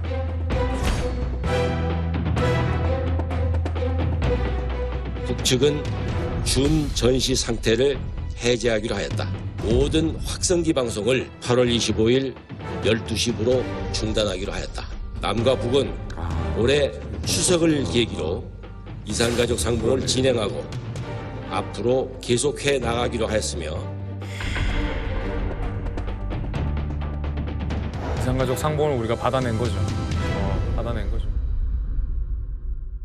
북측은 준 전시 상태를 해제하기로 하였다. 모든 확성기 방송을 8월 25일 12시부로 중단하기로 하였다. 남과 북은 올해 추석을 계기로 이산가족 상봉을 진행하고 앞으로 계속해 나가기로 하였으며 이산가족 상봉을 우리가 받아낸 거죠.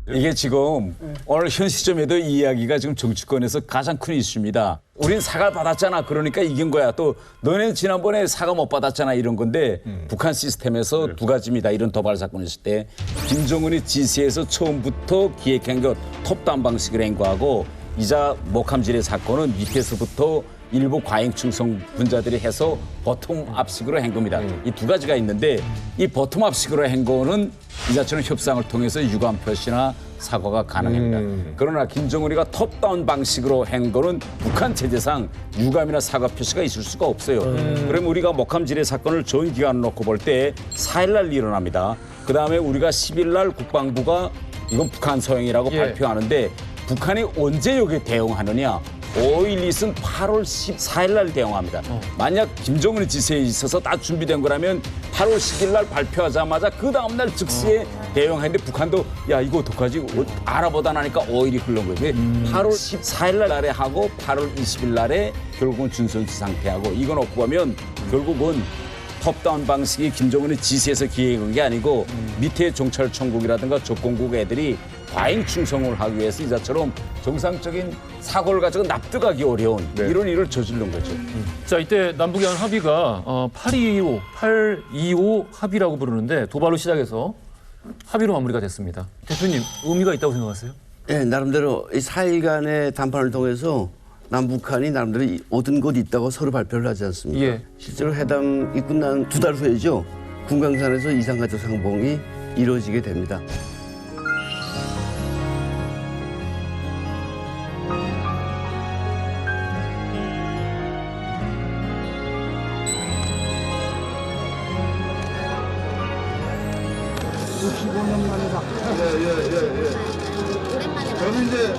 이게 지금 오늘 현 시점에도 이 이야기가 지금 정치권에서 가장 큰 이슈입니다. 우린 사과를 받았잖아. 그러니까 이긴 거야. 또 너네는 지난번에 사과 못 받았잖아. 이런 건데 북한 시스템에서 두 가지입니다. 이런 도발 사건을 했을 때 김정은이 지시에서 처음부터 기획한 것 톱다운 방식을 행거하고 이자 목함지뢰 사건은 밑에서부터 일부 과잉 충성 분자들이 해서 버텀업식으로 한 겁니다. 이 두 가지가 있는데 이 버텀업식으로 한 거는 이자처럼 협상을 통해서 유감 표시나 사과가 가능합니다. 그러나 김정은이가 톱다운 방식으로 한 거는 북한 체제상 유감이나 사과 표시가 있을 수가 없어요. 그러면 우리가 목함지뢰 사건을 전 기간을 놓고 볼 때 4일 날 일어납니다. 그다음에 우리가 10일 날 국방부가 이건 북한 소행이라고 발표하는데 북한이 언제 여기에 대응하느냐? 5.12는 8월 14일 날 대응합니다. 만약 김정은의 지시에 있어서 다 준비된 거라면 8월 10일 날 발표하자마자 그 다음 날 즉시에 대응하는데 북한도 야 이거 어떡하지? 알아보다 나니까 5일이 흘러온 거예요. 8월 14일 날에 하고 8월 20일 날에 결국은 준선시 상태하고 이거 놓고 보면 결국은 톱다운 방식이 김정은의 지시에서 기획한 게 아니고 밑에 정찰총국이라든가 적공국 애들이 과잉 충성을 하기 위해서 이자처럼 정상적인 사고를 가지고 납득하기 어려운 이런 일을 저지른 거죠. 자, 이때 남북의 한 합의가 825 합의라고 부르는데 도발로 시작해서 합의로 마무리가 됐습니다. 대표님, 의미가 있다고 생각하세요? 네, 나름대로 이 4일간의 담판을 통해서 남북한이 나름대로 얻은 것 있다고 서로 발표를 하지 않습니까? 실제로 회담이 끝난 2달 후에죠. 군강산에서 이산가족 상봉이 이루어지게 됩니다. 저는 이제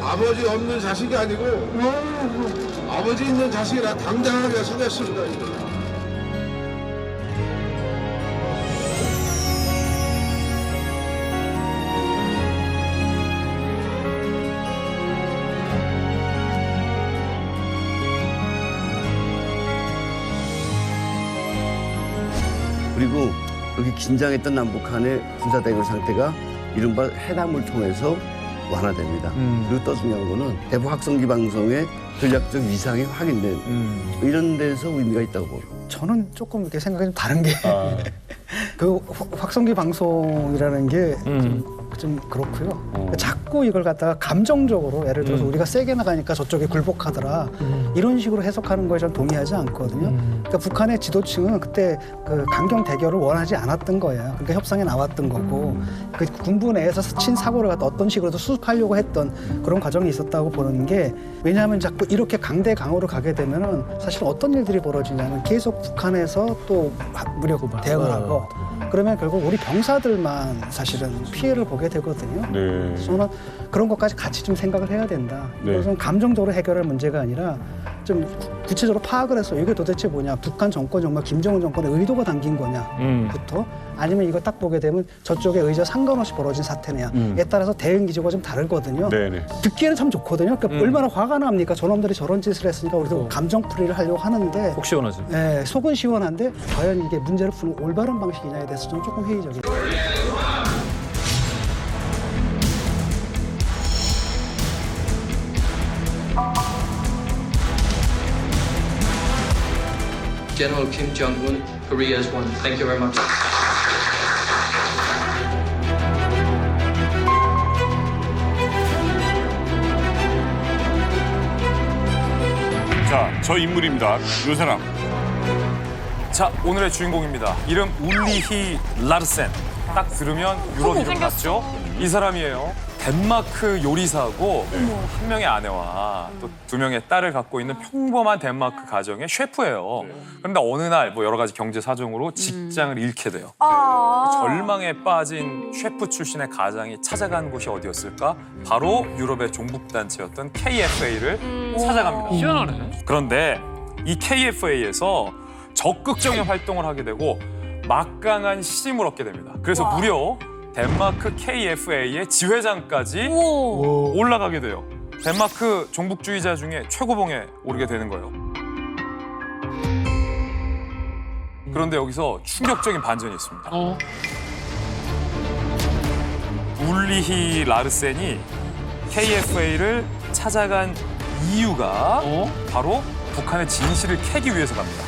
아버지 없는 자식이 아니고 아버지 있는 자식이라 당당하게 서겠습니다. 그리고 이렇게 긴장했던 남북한의 군사대결 상태가 이른바 회담을 통해서 완화됩니다. 그리고 또 중요한 거는 대북 확성기 방송의 전략적 위상이 확인된 이런 데서 의미가 있다고 봅니다. 저는 조금 이렇게 생각이 좀 다른 게 그 확성기 방송이라는 게 좀 그렇고요. 자꾸 이걸 갖다가 감정적으로 예를 들어서 우리가 세게 나가니까 저쪽이 굴복하더라 이런 식으로 해석하는 거에 전 동의하지 않거든요. 그러니까 북한의 지도층은 그때 그 강경 대결을 원하지 않았던 거예요. 그러니까 협상에 나왔던 거고 그 군부 내에서 스친 사고를 갖다 어떤 식으로도 수습하려고 했던 그런 과정이 있었다고 보는 게 왜냐하면 자꾸 이렇게 강대 강으로 가게 되면은 사실 어떤 일들이 벌어지냐면 계속 북한에서 또 무력 대응을 하고 그러면 결국 우리 병사들만 사실은 피해를 보게 되거든요. 저는 그런 것까지 같이 좀 생각을 해야 된다. 이것은 감정적으로 해결할 문제가 아니라 좀 구체적으로 파악을 해서 이게 도대체 뭐냐. 북한 정권 정말 김정은 정권의 의도가 담긴 거냐부터 아니면 이거 딱 보게 되면 저쪽에 의지와 상관없이 벌어진 사태냐에 따라서 대응 기조가 좀 다르거든요. 네네. 듣기에는 참 좋거든요. 그러니까 얼마나 화가 납니까? 저놈들이 저런 짓을 했으니까 우리도 감정풀이를 하려고 하는데 속 시원하지. 네, 속은 시원한데 과연 이게 문제를 푸는 올바른 방식이냐에 대해서 좀 조금 회의적이에요. General Kim Jong-un, Korea is one. Thank you very much. 자, 저 인물입니다. 이 사람. 자, 오늘의 주인공입니다. 이름 울리히 라르센. 딱 들으면 유럽 이름 같죠? 이 사람이에요. 덴마크 요리사고 한 명의 아내와 또 2명의 딸을 갖고 있는 평범한 덴마크 가정의 셰프예요. 그런데 어느 날 뭐 여러 가지 경제 사정으로 직장을 잃게 돼요. 절망에 빠진 셰프 출신의 가장이 찾아간 곳이 어디였을까? 바로 유럽의 종북단체였던 KFA를 찾아갑니다. 희한하네. 그런데 이 KFA에서 적극적인 활동을 하게 되고 막강한 시임을 얻게 됩니다. 그래서 무려 덴마크 KFA의 지회장까지 올라가게 돼요. 덴마크 종북주의자 중에 최고봉에 오르게 되는 거예요. 그런데 여기서 충격적인 반전이 있습니다. 울리히 라르센이 KFA를 찾아간 이유가 바로 북한의 진실을 캐기 위해서 갑니다.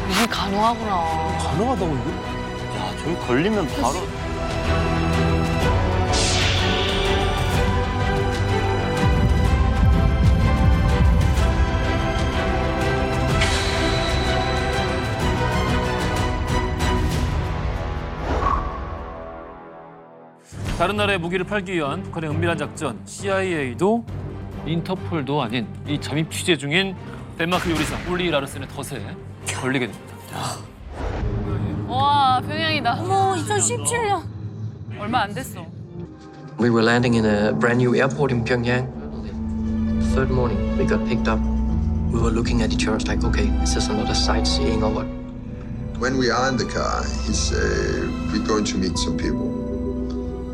이게 가능하구나. 가능하다고 이거? 야, 저기 걸리면 바로. 다른 나라에 무기를 팔기 위한 북한의 은밀한 작전 CIA도 인터폴도 아닌 이 잠입 취재 중인 덴마크 요리사 울리 라르센의 덫에 걸리게 됩니다. 와, 평양이다. 어머, 2017년. 얼마 안 됐어. We were landing in a brand new airport in Pyongyang. The third morning, we got picked up. We were looking at each other like, okay, is this another sightseeing or what? When we are in the car, he said, we're going to meet some people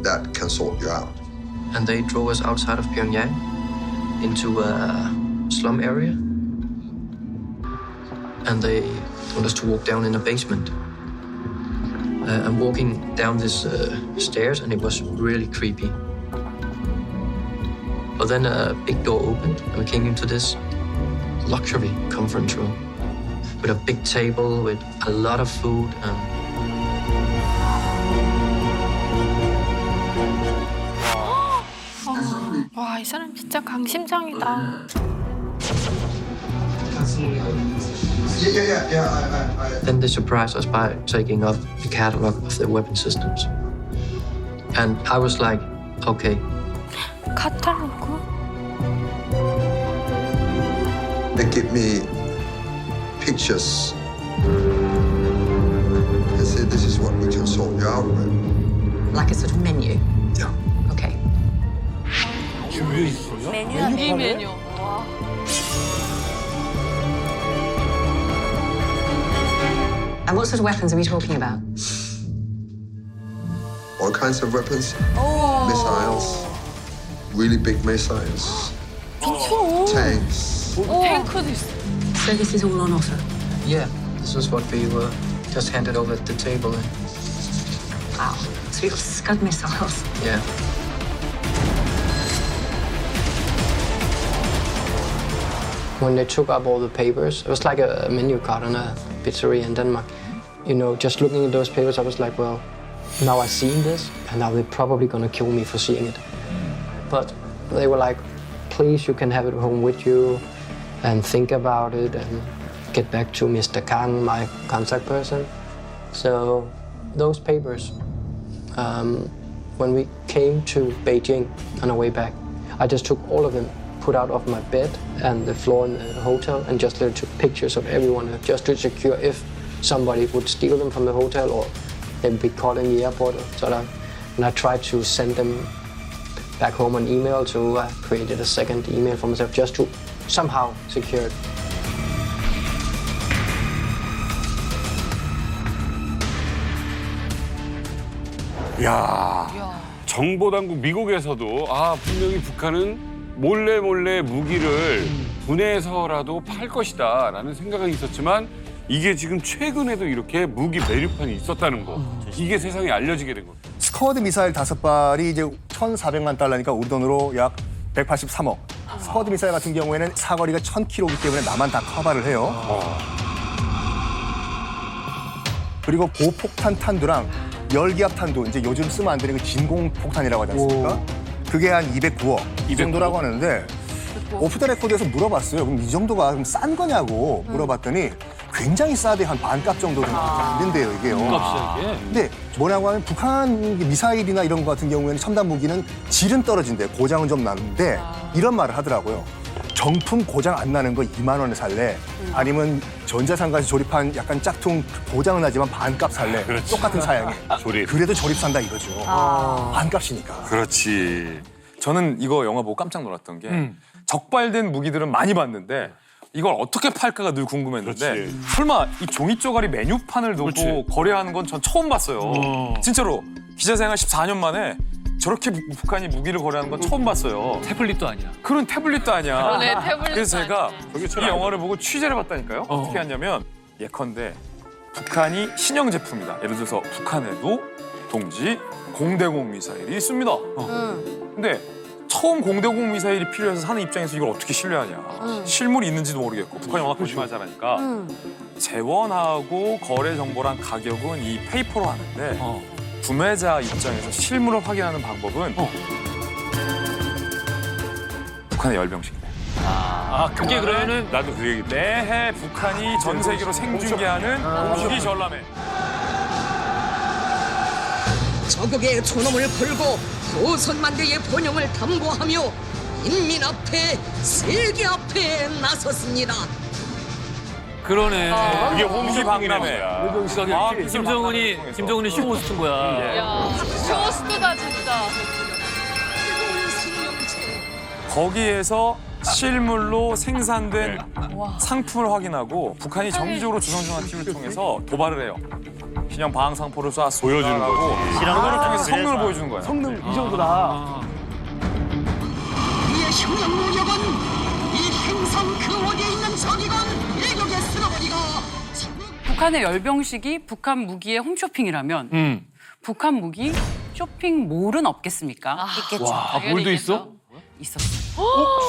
that can sort you out. And they drove us outside of Pyongyang into a slum area. And they told us to walk down in a basement. I'm walking down this stairs, and it was really creepy. But then a big door opened, and we came into this luxury conference room with a big table with a lot of food. 와, 이 사람 진짜 강심장이다. Then they surprised us by taking up the catalog of their weapon systems. And I was like, okay. 카탈로그? They give me pictures. They say this is what we can sort you out with. Like a sort of menu? Yeah. Okay. 이 메뉴. 와. And what sort of weapons are we talking about? All kinds of weapons. Missiles. Really big missiles. Tanks. 탱크도 있어. So this is all on offer? Yeah, this was what we were just handed over at the table. Wow. So we've got Scud missiles. Yeah. When they took up all the papers, it was like a menu card on a pizzeria in Denmark. You know, just looking at those papers, I was like, well, now I've seen this, and now they're probably gonna kill me for seeing it. But they were like, please, you can have it home with you and think about it and get back to Mr. Kang, my contact person. So those papers, when we came to Beijing on our way back, I just took all of them put out of my bed and the floor in the hotel and just took pictures of everyone just to secure if somebody would steal them from the hotel or they'd be caught in the airport. And I tried to send them back home an email, so I created a second email for myself just to somehow secure it. 야, 정보당국 미국에서도 분명히 북한은 몰래 무기를 분해해서라도 팔 것이다라는 생각이 있었지만 이게 지금 최근에도 이렇게 무기 매립판이 있었다는 거. 이게 세상에 알려지게 된 겁니다. 스커드 미사일 5발이 이제 1,400만 달러니까 우리 돈으로 약 183억. 스커드 미사일 같은 경우에는 사거리가 1,000km이기 때문에 나만 다 커버를 해요. 그리고 고폭탄 탄두랑 열기압 탄두, 이제 요즘 쓰면 안 되는 그 진공폭탄이라고 하지 않습니까? 그게 한 209억 이 정도라고 하는데 오프 더 레코드에서 물어봤어요. 그럼 이 정도가 그럼 싼 거냐고 물어봤더니 굉장히 싸대 한 반값 정도 안 된대요, 이게요. 값이야, 이게. 근데 뭐냐고 하면 북한 미사일이나 이런 거 같은 경우에는 첨단 무기는 질은 떨어진대, 고장은 좀 나는데 이런 말을 하더라고요. 정품 고장 안 나는 거 2만 원에 살래? 아니면 전자상가에서 조립한 약간 짝퉁 고장은 나지만 반값 살래? 똑같은 사양에. 그래도 조립 산다 이거죠. 반값이니까. 그렇지. 저는 이거 영화 보고 깜짝 놀랐던 게 적발된 무기들은 많이 봤는데 이걸 어떻게 팔까가 늘 궁금했는데 설마 이 종이 쪼가리 메뉴판을 두고 거래하는 건 전 처음 봤어요. 진짜로 기자생활 14년 만에 저렇게 북한이 무기를 거래하는 건 처음 봤어요. 태블릿도 아니야. 그런 태블릿도 아니야. 그러네, 태블릿도 그래서 제가 아니야. 이 영화를 보고 취재를 해봤다니까요. 어떻게 했냐면 예컨대 북한이 신형 제품이다. 예를 들어서 북한에도 동지 공대공 미사일이 있습니다. 근데 처음 공대공 미사일이 필요해서 사는 입장에서 이걸 어떻게 신뢰하냐. 실물이 있는지도 모르겠고 북한 영화 거짓말 잘하니까 재원하고 거래 정보랑 가격은 이 페이퍼로 하는데 구매자 입장에서 실물을 확인하는 방법은 북한의 열병식이네. 그게 그러면은 나도 그 얘기. 매해 북한이 전 세계로 생중계하는 무기 전람회. 적국의 존엄을 걸고 조선만대의 번영을 담보하며 인민 앞에 세계 앞에 나섰습니다. 그러네. 이게 홍시 박람회. 김정은이 쇼호스트인 거야. 야, 쇼호스트다 진짜. 거기에서 실물로 생산된 상품을 확인하고 북한이 정기적으로 조선중앙 TV를 통해서 도발을 해요. 신형 방상포를 쏴 보여주는 거지. 그거를 통해서 성능을 보여주는 거야. 성능 이 정도다. 이의 흉년 무력은 이 행성 그 어디에 있는 적이건 일격에 쓸어버리고 북한의 열병식이 북한 무기의 홈쇼핑이라면 북한 무기 쇼핑몰은 없겠습니까? 있겠죠. 몰도 있어? 있었어요.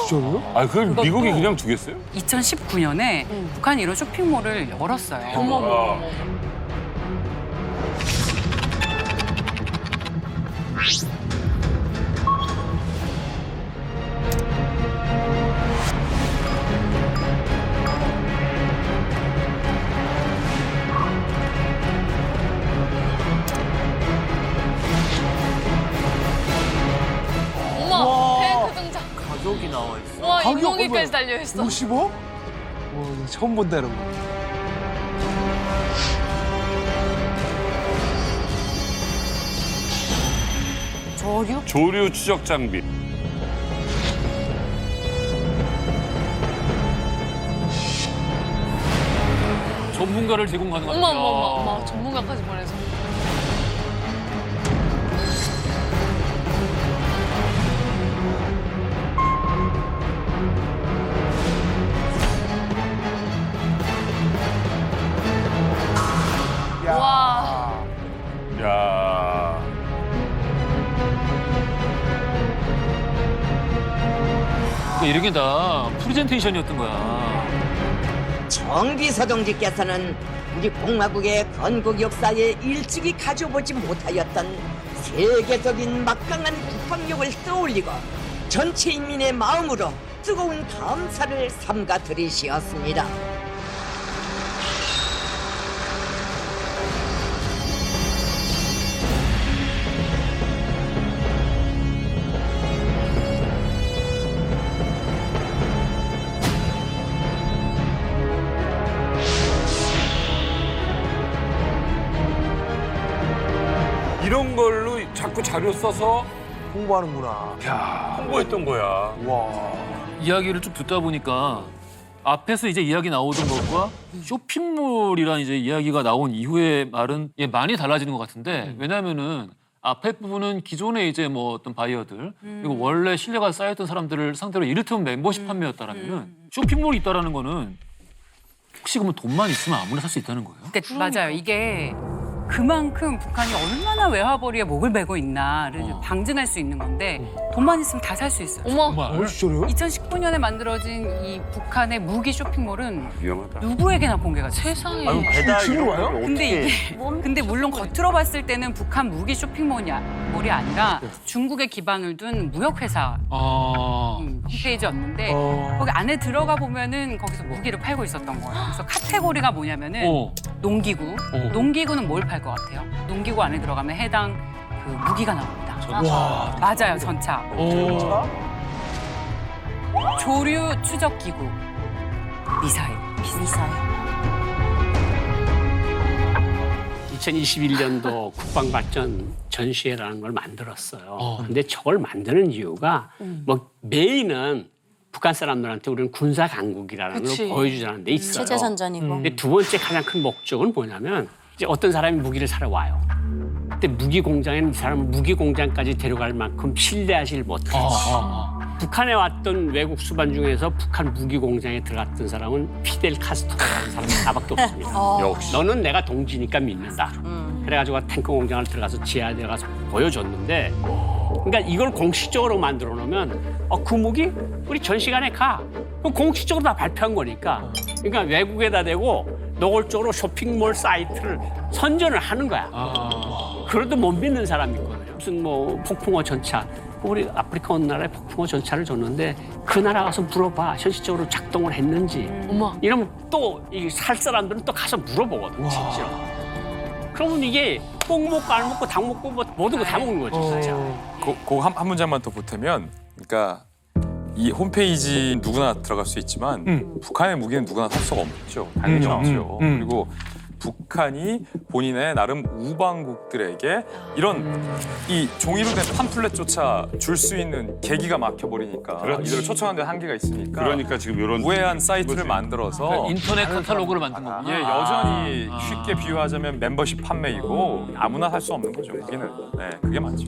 진짜요? 그럼 미국이 그냥 두겠어요? 2019년에 북한이 이런 쇼핑몰을 열었어요. 어머머. 어머, 탱크 등장. 가족이 나와 있어. 와, 가격 인공위까지 얼마야? 달려있어. 50억? 와, 처음 본다 이런 거. 조류 추적 장비. 전문가를 제공 가능하다. 어머, 전문가까지 보내서. 와. 야. 그러니까 이런 게 다 프레젠테이션이었던 거야. 정비서 동지께서는 우리 공화국의 건국 역사에 일찍이 가져보지 못하였던 세계적인 막강한 국방력을 떠올리고 전체 인민의 마음으로 뜨거운 감사를 삼가 들이시었습니다. 이런 걸로 자꾸 자료 써서 홍보하는구나. 홍보했던 거야. 와. 이야기를 쭉 듣다 보니까 앞에서 이제 이야기 나오던 것과 쇼핑몰이란 이제 이야기가 나온 이후의 말은 많이 달라지는 것 같은데 왜냐하면은 앞에 부분은 기존에 이제 뭐 어떤 바이어들 그리고 원래 신뢰가 쌓였던 사람들을 상대로 이를테면 멤버십 판매였다라면은 쇼핑몰이 있다라는 거는 혹시 그러면 돈만 있으면 아무나 살 수 있다는 거예요? 그러니까 맞아요. 이게 그만큼 북한이 얼마나 외화벌이에 목을 매고 있나를 방증할 수 있는 건데 돈만 있으면 다 살 수 있어요. 어머. 진짜로요? 2019년에 만들어진 이 북한의 무기 쇼핑몰은 위험하다. 누구에게나 공개가 돼요. 세상에. 아유, 배달 지금 이런 와요? 걸 근데 어떻게 이게 근데 물론 겉으로 봤을 때는 북한 무기 쇼핑몰이 아니라 중국에 기반을 둔 무역회사 홈페이지였는데 거기 안에 들어가 보면은 거기서 무기를 팔고 있었던 거예요. 그래서 카테고리가 뭐냐면은 농기구. 농기구는 뭘 팔 것 같아요? 농기구 안에 들어가면 해당 그 무기가 나옵니다. 와. 맞아요, 전차. 조류 추적 기구, 미사일. 2021년도 국방발전 전시회라는 걸 만들었어요. 근데 저걸 만드는 이유가 뭐 메인은 북한 사람들한테 우리는 군사 강국이라는 걸 보여주자는 데 있어요. 체제 선전이고. 근데 두 번째 가장 큰 목적은 뭐냐면 이제 어떤 사람이 무기를 사러 와요. 근데 무기 공장에는 이 사람을 무기 공장까지 데려갈 만큼 신뢰하지 못하지. 북한에 왔던 외국 수반 중에서 북한 무기 공장에 들어갔던 사람은 피델 카스트로라는 사람이 나밖에 없습니다. 역시. 너는 내가 동지니까 믿는다. 그래가지고 탱크 공장을 들어가서 지하에 들어가서 보여줬는데 그러니까 이걸 공식적으로 만들어 놓으면 그 무기 우리 전시관에 가. 그럼 공식적으로 다 발표한 거니까. 그러니까 외국에다 대고 노골적으로 쇼핑몰 사이트를 선전을 하는 거야. 그래도 못 믿는 사람이 있거든요. 무슨 뭐 폭풍호 전차. 우리 아프리카 어느 나라에 폭풍호 전차를 줬는데 그 나라 가서 물어봐. 현실적으로 작동을 했는지. 이러면 또 이 살 사람들은 또 가서 물어보거든, 진짜. 그러면 이게 뽕 먹고 알 먹고 닭 먹고 뭐 모든 거 다 먹는 거죠, 진짜. 한 문장만 더 보태면, 그러니까 이 홈페이지 누구나 들어갈 수 있지만 북한의 무기는 누구나 살 수가 없죠. 당연히 없죠. 그리고 북한이 본인의 나름 우방국들에게 이런 이 종이로 된 팜플렛조차 줄 수 있는 계기가 막혀버리니까 이들을 초청하는 데 한계가 있으니까 그러니까 지금 이런 우회한 사이트를 만들어서 그러니까 인터넷 카탈로그를 만든 거구나. 예, 여전히 쉽게 비유하자면 멤버십 판매이고 아무나 할 수 없는 거죠. 여기는. 네, 그게 맞죠.